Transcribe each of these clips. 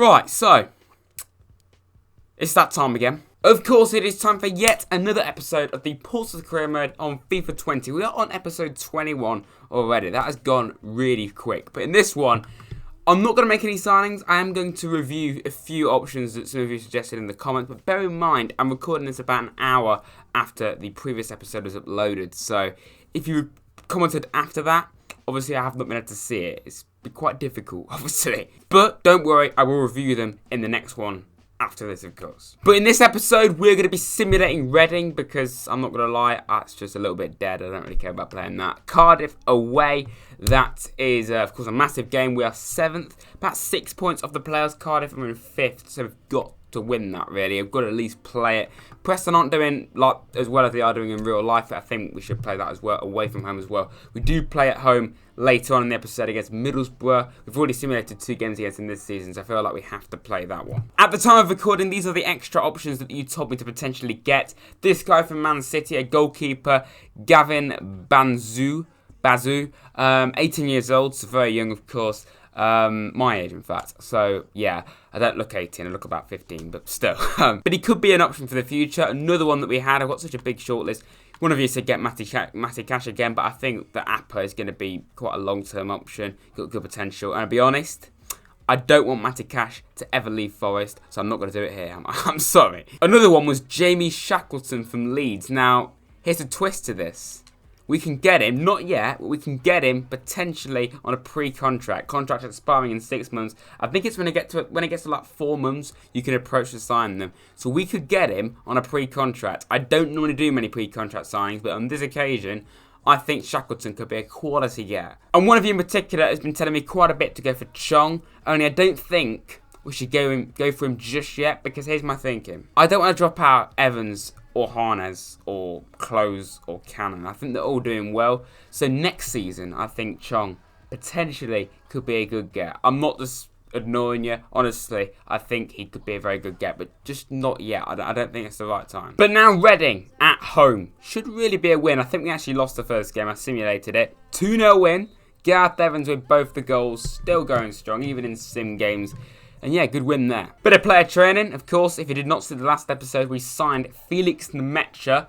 Right, so it's that time again. Of course, it is time for yet another episode of the Portsmouth Career Mode on FIFA 20. We are on episode 21 already. That has gone really quick. But in this one, I'm not going to make any signings. I am going to review a few options that some of you suggested in the comments. But bear in mind, I'm recording this about an hour after the previous episode was uploaded. So if you commented after that, obviously I have not been able to see it. It's been quite difficult, obviously. But don't worry, I will review them in the next one. After this, of course. But in this episode, we're going to be simulating Reading because, I'm not going to lie, that's just a little bit dead. I don't really care about playing that. Cardiff away. That is, of course, a massive game. We are 7th, about 6 points off the playoffs. Cardiff are in 5th, so we've got to win that, really. We've got to at least play it. Preston aren't doing like as well as they are doing in real life. I think we should play that as well, away from home as well. We do play at home later on in the episode against Middlesbrough. We've already simulated 2 games against them this season, so I feel like we have to play that one. At the time of recording, these are the extra options that you told me to potentially get. This guy from Man City, a goalkeeper, Gavin Bazu, 18 years old, so very young, of course. My age, in fact. So, yeah, I don't look 18, I look about 15, but still. But he could be an option for the future. Another one that we had, I've got such a big shortlist. One of you said get Matty Cash again, but I think that Appa is going to be quite a long-term option. Got good potential. And I'll be honest, I don't want Matty Cash to ever leave Forest, so I'm not going to do it here. I'm sorry. Another one was Jamie Shackleton from Leeds. Now, here's a twist to this. We can get him, not yet, but we can get him potentially on a pre-contract. Contract expiring in 6 months. I think it's when it gets to like 4 months, you can approach to sign them. So we could get him on a pre-contract. I don't normally do many pre-contract signings, but on this occasion, I think Shackleton could be a quality get. And one of you in particular has been telling me quite a bit to go for Chong. Only I don't think we should go for him just yet, because here's my thinking. I don't want to drop out Evans or Harness or Close or Cannon. I think they're all doing well. So next season, I think Chong potentially could be a good get. I'm not just ignoring you. Honestly, I think he could be a very good get, but just not yet. I don't think it's the right time. But now Reading at home should really be a win. I think we actually lost the first game. I simulated it. 2-0 win. Gareth Evans with both the goals. Still going strong, even in sim games. And yeah, good win there. Bit of player training, of course. If you did not see the last episode, we signed Felix Nmecha.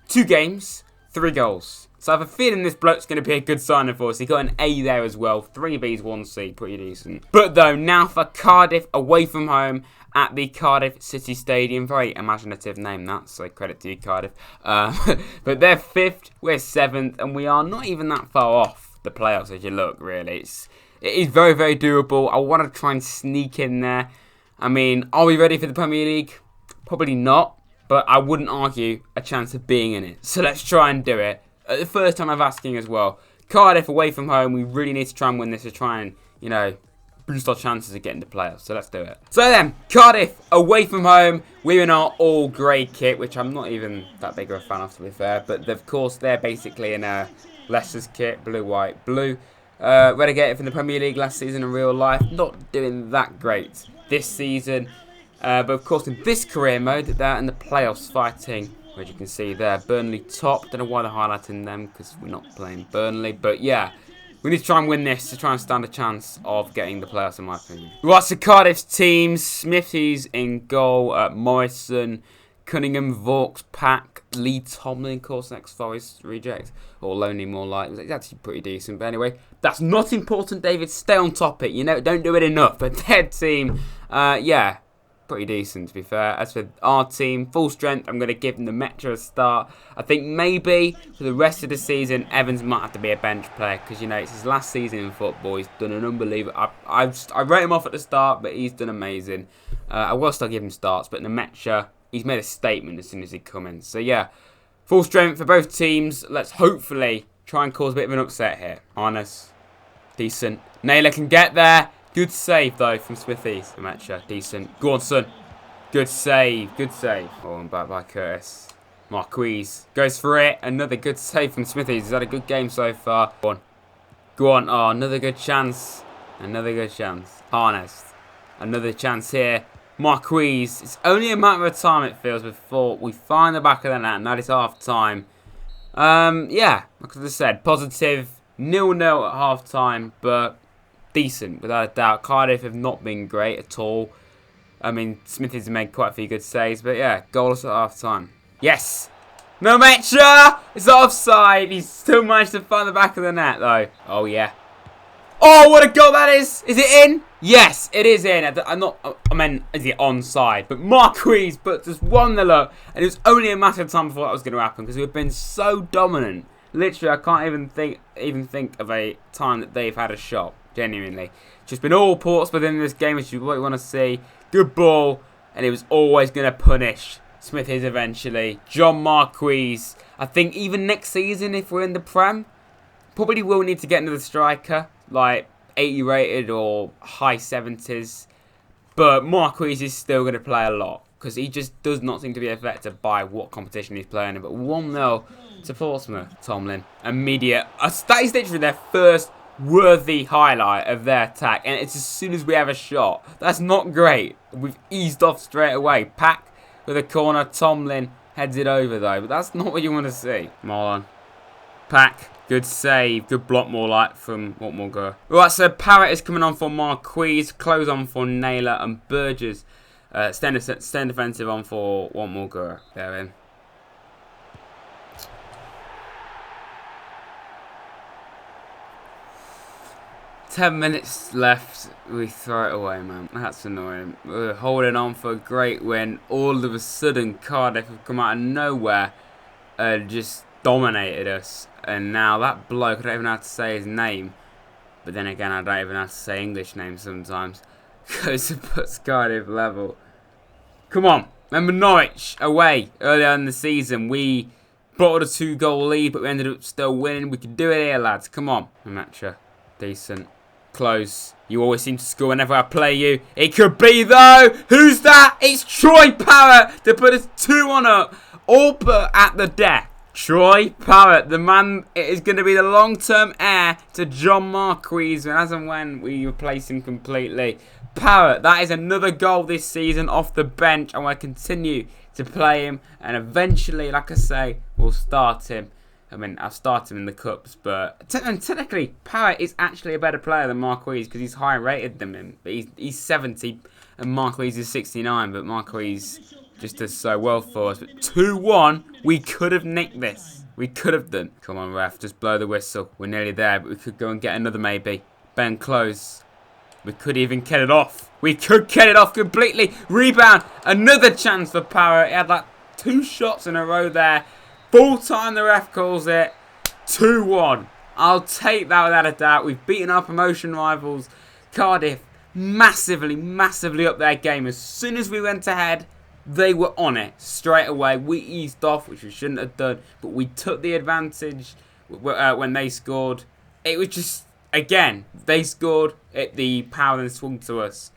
2 games, 3 goals. So I have a feeling this bloke's going to be a good signing for us. He got an A there as well. 3 Bs, 1 C. Pretty decent. But though, now for Cardiff away from home at the Cardiff City Stadium. Very imaginative name that, so credit to you, Cardiff. But they're 5th, we're 7th, and we are not even that far off the playoffs as you look, really. It is very, very doable. I want to try and sneak in there. I mean, are we ready for the Premier League? Probably not, but I wouldn't argue a chance of being in it. So let's try and do it. The first time I'm asking as well. Cardiff away from home. We really need to try and win this to try and, you know, boost our chances of getting to playoffs. So let's do it. So then, Cardiff away from home. We're in our all grey kit, which I'm not even that big of a fan of, to be fair. But of course, they're basically in a Leicester's kit, blue, white, blue. Relegated from the Premier League last season in real life. Not doing that great this season. But of course in this career mode, they're in the playoffs fighting. As you can see there, Burnley top. Don't know why they're highlighting them because we're not playing Burnley. But yeah, we need to try and win this to try and stand a chance of getting the playoffs in my opinion. Right, so Cardiff's teams. Smithies in goal. Morrison, Cunningham, Vaux, Pack, Lee Tomlin, of course, ex-Forest reject. Or Lonely more like. It's actually pretty decent. But anyway, that's not important, David. Stay on topic. You know, don't do it enough. But their team, yeah, pretty decent, to be fair. As for our team, full strength, I'm going to give them the Metro a start. I think maybe for the rest of the season, Evans might have to be a bench player. Because, you know, it's his last season in football. He's done an unbelievable... I wrote him off at the start, but he's done amazing. I will still give him starts, but the Metro... He's made a statement as soon as he comes in. So, yeah, full strength for both teams. Let's hopefully try and cause a bit of an upset here. Harness, decent. Naylor can get there. Good save, though, from Smithies. Demetria, decent. Go on, son. Good save, good save. Oh, and back by Curtis. Marquise goes for it. Another good save from Smithies. He's had a good game so far. Go on. Go on. Oh, another good chance. Another good chance. Harness. Another chance here. Marquise. It's only a matter of time, it feels, before we find the back of the net, and that is half time. Yeah, like I just said, positive 0-0 at half time, but decent, without a doubt. Cardiff have not been great at all. I mean, Smithies made quite a few good saves, but yeah, goalless at half time. Yes! No Mecha! It's offside! He's still managed to find the back of the net, though. Oh, yeah. Oh, what a goal that is! Is it in? Yes, it is in. I mean, is it onside? But Marquise puts us 1-0 up, and it was only a matter of time before that was going to happen, because we've been so dominant. Literally, I can't even think of a time that they've had a shot. Genuinely. Just been all Portsmouth in this game, which is what you want to see. Good ball, and it was always going to punish Smithies eventually. John Marquise. I think even next season, if we're in the Prem, probably will need to get another striker, like 80 rated or high 70s. But Marquise is still going to play a lot, because he just does not seem to be affected by what competition he's playing in. But 1-0 to Portsmouth. Tomlin. Immediate. That is literally their first worthy highlight of their attack, and it's as soon as we have a shot. That's not great. We've eased off straight away. Pack with a corner. Tomlin heads it over though, but that's not what you want to see. Come on. Pack. Good save. Good block, more like, from Watmore. Right, so Parrott is coming on for Marquise. Close on for Naylor, and Burgess. Stand defensive on for Watmore. They're in. 10 minutes left, we throw it away, man. That's annoying. We're holding on for a great win. All of a sudden, Cardiff have come out of nowhere and just dominated us. And now that bloke, I don't even have to say his name. But then again, I don't even have to say English names sometimes. Goes to put Cardiff level. Come on. Remember Norwich away earlier in the season. We brought a 2-goal lead, but we ended up still winning. We could do it here, lads. Come on. Amateur. Decent. Close. You always seem to score whenever I play you. It could be, though. Who's that? It's Troy Parrott to put us 2-1 up. All but at the death. Troy Parrott, the man, is going to be the long-term heir to John Marquise as and when we replace him completely. Parrott, that is another goal this season off the bench. I want to continue to play him, and eventually, like I say, we'll start him. I mean, I'll start him in the cups, but technically, Parrott is actually a better player than Marquise because he's higher rated than him. But he's 70 and Marquise is 69, but Marquise just does so well for us. But 2-1, we could have nicked this. We could have done. Come on, ref, just blow the whistle. We're nearly there, but we could go and get another maybe. Ben close. We could even get it off. We could get it off completely. Rebound. Another chance for Parrott. He had like 2 shots in a row there. Full time, the ref calls it. 2-1. I'll take that without a doubt. We've beaten our promotion rivals. Cardiff massively up their game. As soon as we went ahead, they were on it straight away. We eased off, which we shouldn't have done. But we took the advantage when they scored. It was just, again, they scored. The power then swung to us.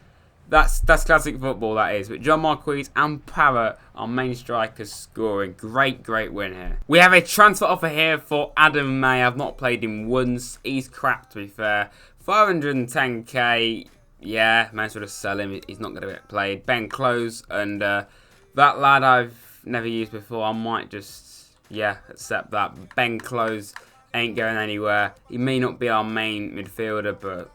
That's classic football, that is. But John Marquise and Parrott, our main strikers, scoring. Great win here. We have a transfer offer here for Adam May. I've not played him once. He's crap, to be fair. 510k. Yeah, might as well just sell him. He's not going to get played. Ben Close. And that lad I've never used before, I might just, accept that. Ben Close ain't going anywhere. He may not be our main midfielder, but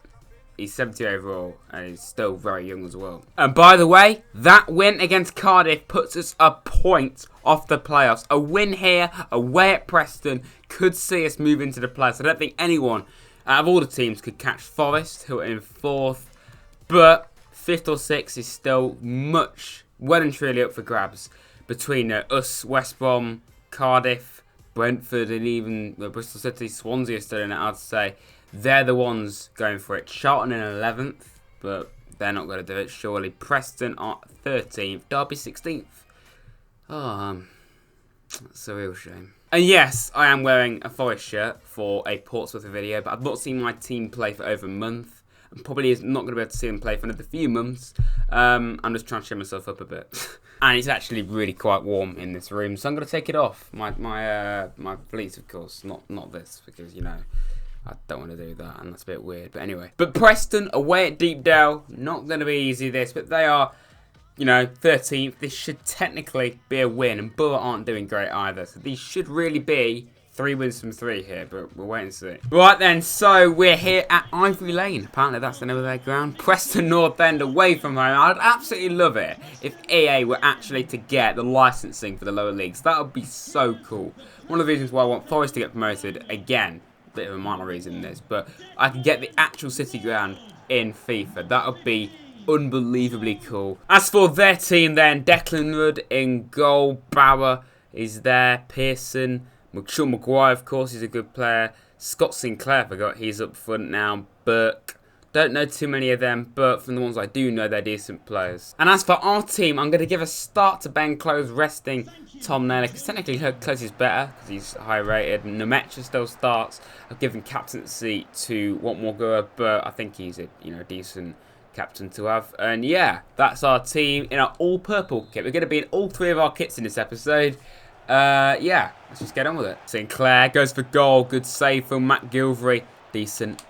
he's 70 overall, and he's still very young as well. And by the way, that win against Cardiff puts us a point off the playoffs. A win here, away at Preston, could see us move into the playoffs. I don't think anyone out of all the teams could catch Forest, who are in 4th. But 5th or 6th is still well and truly up for grabs. Between us, West Brom, Cardiff, Brentford, and even Bristol City, Swansea are still in it, I'd say. They're the ones going for it. Charlton in 11th, but they're not going to do it, surely. Preston are 13th. Derby 16th. Oh, that's a real shame. And yes, I am wearing a Forest shirt for a Portsmouth video, but I've not seen my team play for over a month. I'm probably not going to be able to see them play for another few months. I'm just trying to cheer myself up a bit. And it's actually really quite warm in this room, so I'm going to take it off. My fleece, of course, not this, because, you know, I don't want to do that, and that's a bit weird. But anyway. But Preston, away at Deepdale. Not going to be easy, this. But they are, 13th. This should technically be a win. And Borough aren't doing great either. So these should really be 3 wins from 3 here, but we'll wait and see. Right then, so we're here at Ivory Lane. Apparently that's the name of their ground. Preston North End away from home. I'd absolutely love it if EA were actually to get the licensing for the lower leagues. That would be so cool. One of the reasons why I want Forest to get promoted, again, bit of a minor reason this, but I can get the actual city ground in FIFA. That would be unbelievably cool. As for their team then, Declan Rudd in goal, Bauer is there, Pearson, Sean Maguire of course is a good player, Scott Sinclair, I forgot he's up front now, Burke. Don't know too many of them, but from the ones I do know, they're decent players. And as for our team, I'm going to give a start to Ben Close, resting Tom Naylor, because technically Close is better, because he's high rated. Nemecha still starts. I've given captaincy to Watmore, but I think he's a decent captain to have. And yeah, that's our team in our all-purple kit. We're going to be in all 3 of our kits in this episode. Yeah, let's just get on with it. Sinclair goes for goal. Good save from Matt Gilvery. Decent.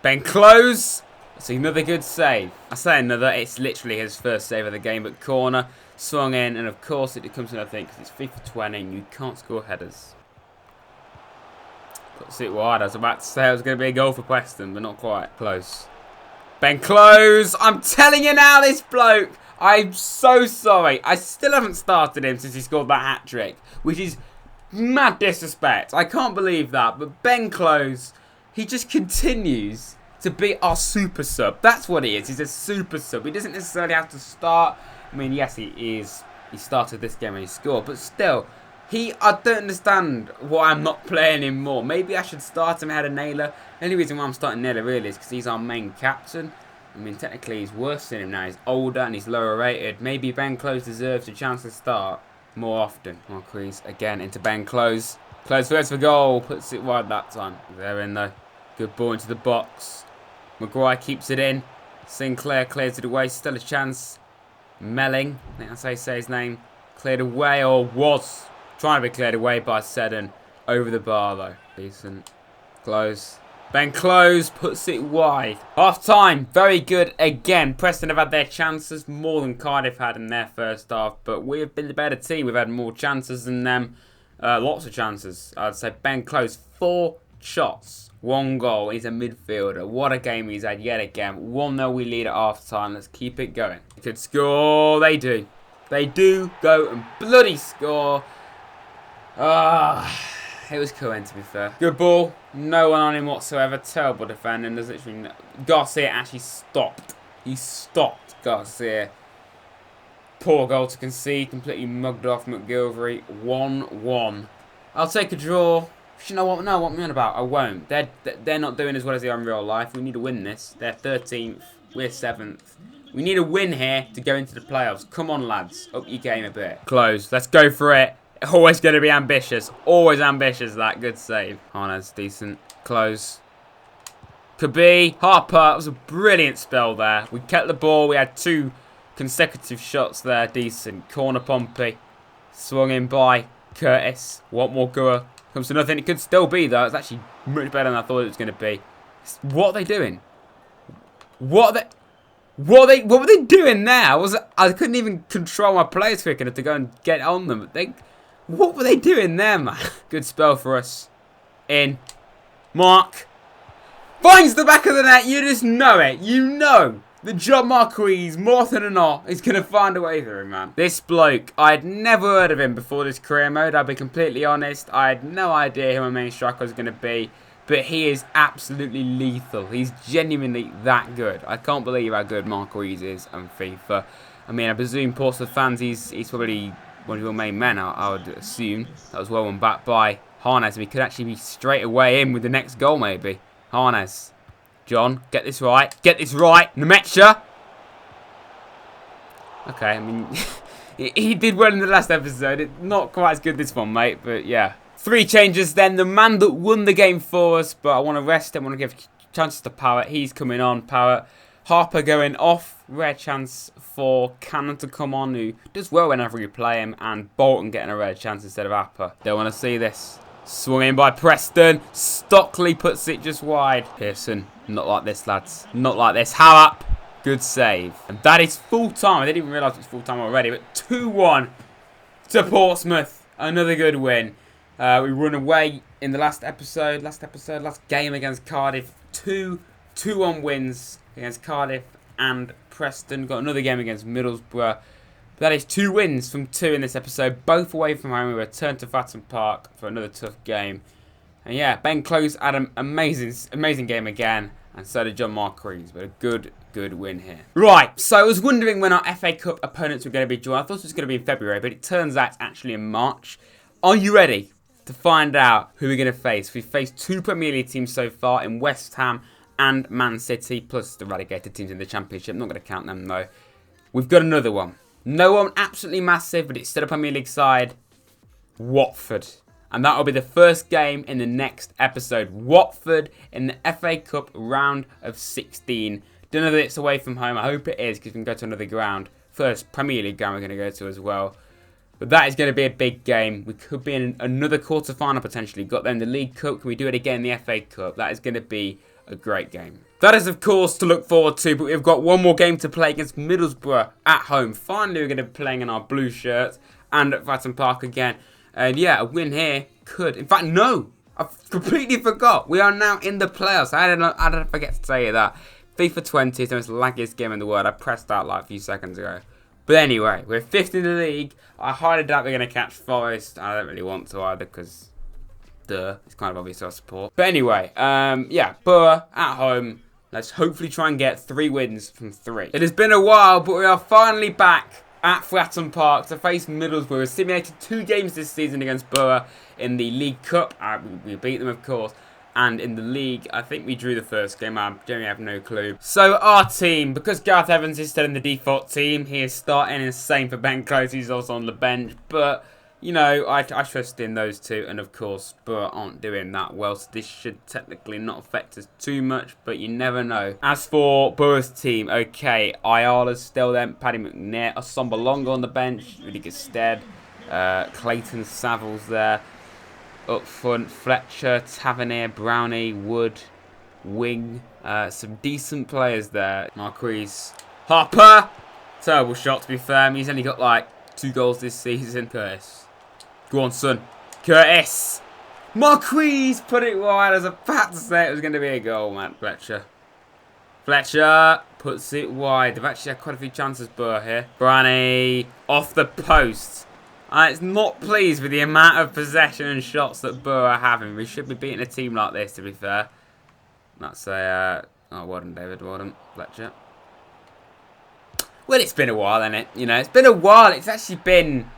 Ben Close. It's another good save. I say another, it's literally his first save of the game, but corner, swung in, and of course it comes in, I think, because it's FIFA 20 and you can't score headers. Puts it wide. I was about to say it was going to be a goal for Preston, but not quite. Close. Ben Close. I'm telling you now, this bloke. I'm so sorry. I still haven't started him since he scored that hat-trick, which is mad disrespect. I can't believe that, but Ben Close, he just continues to be our super sub. That's what he is. He's a super sub. He doesn't necessarily have to start. I mean, yes, he is. He started this game and he scored, but still, I don't understand why I'm not playing him more. Maybe I should start him ahead of Naylor. The only reason why I'm starting Naylor really is because he's our main captain. I mean, technically he's worse than him now. He's older and he's lower rated. Maybe Ben Close deserves a chance to start more often. Marquise again into Ben Close. Close first for goal. Puts it wide that time. They're in though. Good ball into the box. Maguire keeps it in. Sinclair clears it away. Still a chance. Melling, I think that's how you say his name. Cleared away, or was trying to be cleared away by Seddon. Over the bar though. Decent. Close. Ben Close puts it wide. Half time. Very good again. Preston have had their chances more than Cardiff had in their first half. But we've been the better team. We've had more chances than them. Lots of chances. I'd say Ben Close. 4 shots. 1 goal. He's a midfielder. What a game he's had yet again. 1-0 we lead at half time. Let's keep it going. They could score. They do. They do go and bloody score. It was Cohen, to be fair. Good ball. No one on him whatsoever. Terrible defending. There's literally no... Garcia actually stopped. He stopped Garcia. Poor goal to concede. Completely mugged off McGilvery. 1-1. I'll take a draw. You know what? No, what am I on about? I won't. They're not doing as well as they are in real life. We need to win this. They're 13th. We're 7th. We need a win here to go into the playoffs. Come on, lads. Up your game a bit. Close. Let's go for it. Always going to be ambitious. Always ambitious, that. Good save. Harness, decent. Close. Could be. Harper. That was a brilliant spell there. We kept the ball. We had 2 consecutive shots there. Decent. Corner Pompey. Swung in by Curtis. Watmore Gura. Comes to nothing. It could still be, though. It's actually much better than I thought it was going to be. What are they doing? What were they doing there? I couldn't even control my players quick enough to go and get on them. What were they doing there, man? Good spell for us. In. Mark. Finds the back of the net. You just know it. You know. The job Marquis, more than not, is going to find a way through, man. This bloke, I had never heard of him before this career mode. I'll be completely honest. I had no idea who my main striker was going to be. But he is absolutely lethal. He's genuinely that good. I can't believe how good Marquis is on FIFA. I mean, I presume Portsmouth fans, he's probably one of your main men, I would assume. That was well won back by Harness. We could actually be straight away in with the next goal, maybe. Harness. John, get this right. Get this right. Nemecha. Okay, I mean, he did well in the last episode. Not quite as good this one, mate, but yeah. 3 changes then. The man that won the game for us, but I want to rest him. I want to give chances to Parrott. He's coming on, Parrott. Harper going off. Rare chance for Cannon to come on, who does well whenever you play him. And Bolton getting a rare chance instead of Harper. Don't want to see this. Swung in by Preston. Stockley puts it just wide. Pearson. Not like this, lads. Not like this. Harrop. Good save. And that is full time. I didn't even realise it was full time already. But 2-1 to Portsmouth. Another good win. We run away in the last game against Cardiff. 2-1 wins against Cardiff and Preston. Got another game against Middlesbrough. That is 2 wins from 2 in this episode, both away from home. We return to Fratton Park for another tough game. And yeah, Ben Close had an amazing game again, and so did John Marquis, but a good win here. Right, so I was wondering when our FA Cup opponents were going to be drawn. I thought it was going to be in February, but it turns out it's actually in March. Are you ready to find out who we're going to face? We've faced 2 Premier League teams so far in West Ham and Man City, plus the relegated teams in the Championship. I'm not going to count them though. We've got another one. No one absolutely massive, but it's still a Premier League side. Watford. And that will be the first game in the next episode. Watford in the FA Cup round of 16. Don't know that it's away from home. I hope it is, because we can go to another ground. First Premier League ground we're going to go to as well. But that is going to be a big game. We could be in another quarter-final potentially. Got them in the League Cup. Can we do it again in the FA Cup? That is going to be a great game. That is, of course, to look forward to. But we've got one more game to play against Middlesbrough at home. Finally, we're going to be playing in our blue shirts and at Fratton Park again. And yeah, a win here could. In fact, no. I completely forgot. We are now in the playoffs. How did I forget to tell you that? FIFA 20 is the most laggiest game in the world. I pressed that like a few seconds ago. But anyway, we're 5th in the league. I highly doubt we're going to catch Forest. I don't really want to either because, it's kind of obvious our support. But anyway, yeah, Borough at home. Let's hopefully try and get 3 wins from 3. It has been a while, but we are finally back at Fratton Park to face Middlesbrough. We simulated 2 games this season against Borough in the League Cup. We beat them, of course. And in the league, I think we drew the first game. I generally have no clue. So our team, because Gareth Evans is still in the default team, he is starting. And same for Ben Close, he's also on the bench. But, you know, I trust in those 2. And of course, Borough aren't doing that well. So this should technically not affect us too much. But you never know. As for Borough's team, okay, Ayala's still there. Paddy McNair, Assombalonga on the bench. Really good stead. Clayton Savile's there. Up front, Fletcher, Tavernier, Brownie, Wood, Wing. Some decent players there. Marquis. Harper! Terrible shot, to be fair. He's only got like 2 goals this season. Curtis. Go on, son. Curtis! Marquis put it wide. I was about to say it was going to be a goal, man. Fletcher. Fletcher puts it wide. They've actually had quite a few chances, Burr here. Brownie off the post. It's not pleased with the amount of possession and shots that Borough are having. We should be beating a team like this, to be fair. That's a... oh, well done, David. Well done, Fletcher. Well, it's been a while, hasn't it? You know, it's been a while. It's actually been...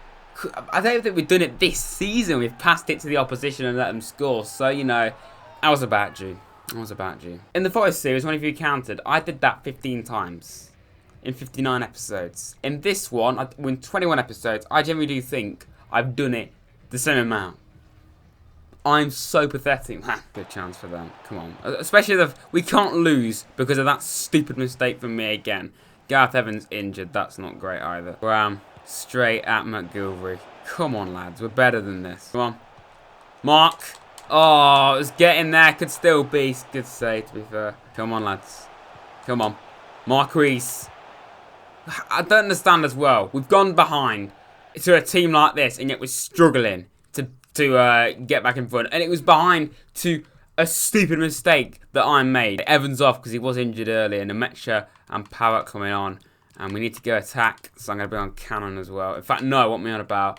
I don't think we've done it this season. We've passed it to the opposition and let them score. So, you know, I was about due. In the Forest series, one of you counted, I did that 15 times. In 59 episodes. In this one, in 21 episodes, I generally do think I've done it the same amount. I'm so pathetic. Good chance for them. Come on. Especially if we can't lose because of that stupid mistake from me again. Gareth Evans injured. That's not great either. Ram straight at McGilvery. Come on, lads. We're better than this. Come on. Mark. Oh, it was getting there. Could still be. Good save, to be fair. Come on, lads. Come on. Marquis. I don't understand as well. We've gone behind to a team like this, and yet we're struggling to get back in front. And it was behind to a stupid mistake that I made. Evans off because he was injured earlier, and Nemecha and Parrott coming on. And we need to go attack, so I'm going to be on Cannon as well. In fact, no, I want me on about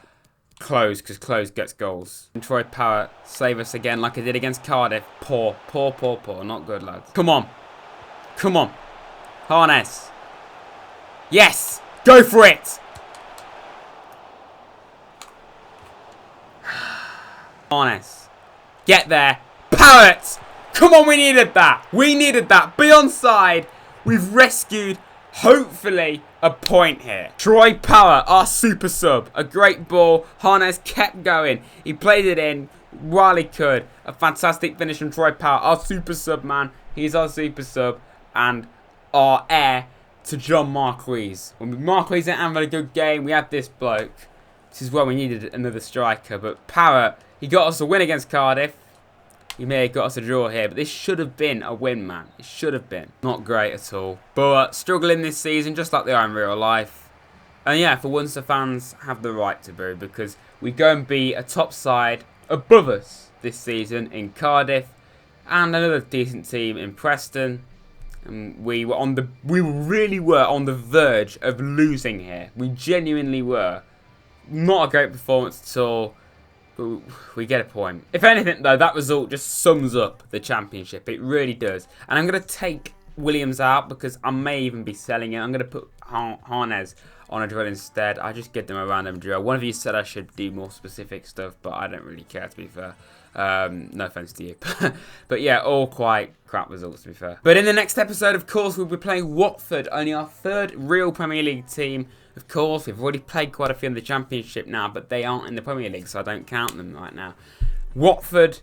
Close, because Close gets goals. And Troy Parrott save us again like I did against Cardiff. Poor. Not good, lads. Come on. Harness. Yes! Go for it! Harness. Get there. Parrott! Come on, we needed that. Be onside. We've rescued, hopefully, a point here. Troy Parrott, our super sub. A great ball. Harness kept going. He played it in while he could. A fantastic finish from Troy Parrott. Our super sub, man. He's our super sub. And our heir to John Marquis. When Marquis didn't have a good game, we had this bloke. This is where we needed another striker. But Parrott, he got us a win against Cardiff. He may have got us a draw here, but this should have been a win, man. It should have been. Not great at all. But struggling this season, just like they are in real life. And yeah, for once the fans have the right to boo, because we go and beat a top side above us this season in Cardiff, and another decent team in Preston. And we really were on the verge of losing here. We genuinely were. Not a great performance at all, but we get a point. If anything, though, that result just sums up the Championship. It really does. And I'm going to take Williams out because I may even be selling it. I'm going to put Harnez on a drill instead. I just give them a random drill. One of you said I should do more specific stuff, but I don't really care, to be fair. No offense to you. But yeah, all quite crap results, to be fair. But in the next episode, of course, we'll be playing Watford, only our third real Premier League team. Of course, we've already played quite a few in the Championship now, but they aren't in the Premier League, so I don't count them right now. Watford,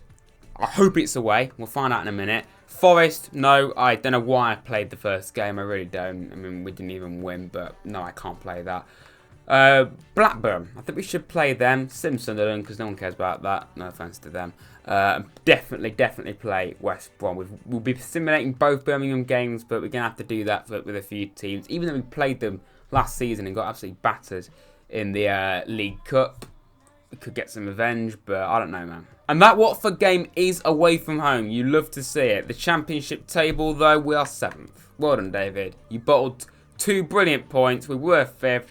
I hope it's away. We'll find out in a minute. Forest, no, I don't know why I played the first game. I really don't. I mean, we didn't even win, but no, I can't play that. Blackburn, I think we should play them. Sunderland, because no one cares about that. No offence to them. Definitely play West Brom. We'll be simulating both Birmingham games, but we're going to have to do that with a few teams. Even though we played them last season and got absolutely battered in the League Cup. We could get some revenge, but I don't know, man. And that Watford game is away from home. You love to see it. The Championship table, though, we are 7th. Well done, David. You bottled 2 brilliant points. We were 5th.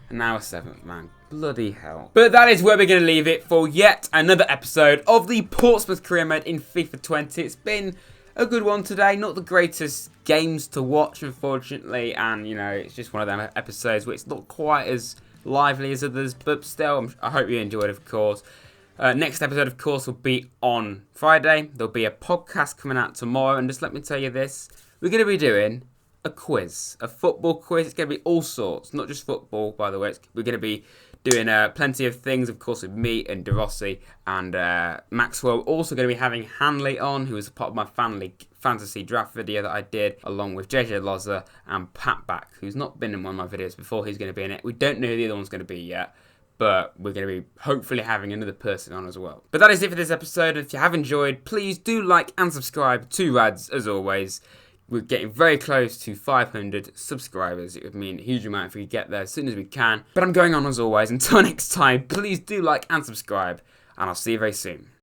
And now we're 7th, man. Bloody hell. But that is where we're going to leave it for yet another episode of the Portsmouth Career Mode in FIFA 20. It's been a good one today. Not the greatest games to watch, unfortunately. And, you know, it's just one of them episodes where it's not quite as lively as others. But still, I hope you enjoyed, of course. Next episode, of course, will be on Friday. There'll be a podcast coming out tomorrow. And just let me tell you this. We're going to be doing a quiz, a football quiz. It's going to be all sorts, not just football, by the way. We're going to be doing plenty of things, of course, with me and De Rossi and Maxwell. Also going to be having Hanley on, who was a part of my fantasy draft video that I did, along with JJ Loza and Pat Back, who's not been in one of my videos before. He's going to be in it. We don't know who the other one's going to be yet, but we're going to be hopefully having another person on as well. But that is it for this episode. If you have enjoyed, please do like and subscribe to Rads, as always. We're getting very close to 500 subscribers. It would mean a huge amount if we get there as soon as we can. But I'm going on as always. Until next time, please do like and subscribe. And I'll see you very soon.